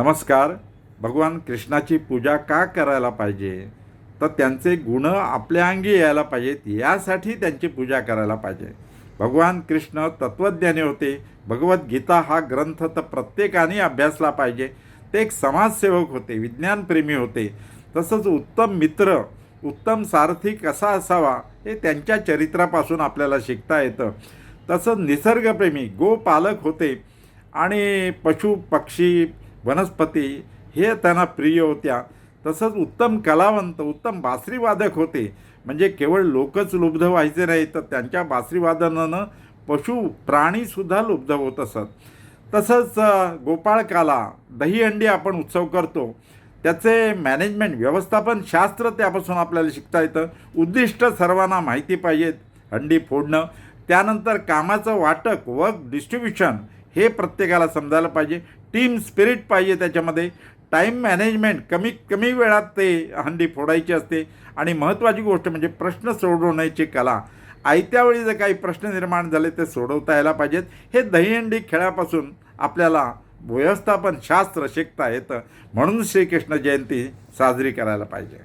नमस्कार. भगवान कृष्णाची पूजा का करायला पाहिजे? तर त्यांचे गुण आपल्या अंगी यायला पाहिजेत, यासाठी त्यांची पूजा करायला पाहिजे. भगवान कृष्ण तत्त्वज्ञानी होते. भगवद्गीता हा ग्रंथ तर प्रत्येकाने अभ्यासला पाहिजे. ते एक समाजसेवक होते, विज्ञानप्रेमी होते. तसंच उत्तम मित्र, उत्तम सारथी कसा असावा हे त्यांच्या चरित्रापासून आपल्याला शिकता येतं. तसंच निसर्गप्रेमी गोपालक होते आणि पशु पक्षी वनस्पती हे त्यांना प्रिय होत्या. तसंच उत्तम कलावंत, उत्तम बासरीवादक होते. म्हणजे केवळ लोकच लुब्ध व्हायचे नाही, तर त्यांच्या बासरीवादनानं पशु प्राणीसुद्धा लुब्ध होत असत. तसंच गोपाळकाला दहीहंडी आपण उत्सव करतो, त्याचे मॅनेजमेंट व्यवस्थापन शास्त्र त्यापासून आपल्याला शिकता येतं. उद्दिष्ट सर्वांना माहिती पाहिजेत. हंडी फोडणं, त्यानंतर कामाचं वाटप, वर्क डिस्ट्रीब्युशन हे प्रत्येकाला समजायला पाहिजे. टीम स्पिरिट पाहिजे त्याच्यामध्ये. टाईम मॅनेजमेंट, कमीत कमी वेळात ते हंडी फोडायची असते. आणि महत्त्वाची गोष्ट म्हणजे प्रश्न सोडवण्याची कला. आयत्या वेळी जर काही प्रश्न निर्माण झाले ते सोडवता यायला पाहिजेत. हे दहीहंडी खेळापासून आपल्याला व्यवस्थापन शास्त्र शिकता येतं. म्हणून श्रीकृष्ण जयंती साजरी करायला पाहिजे.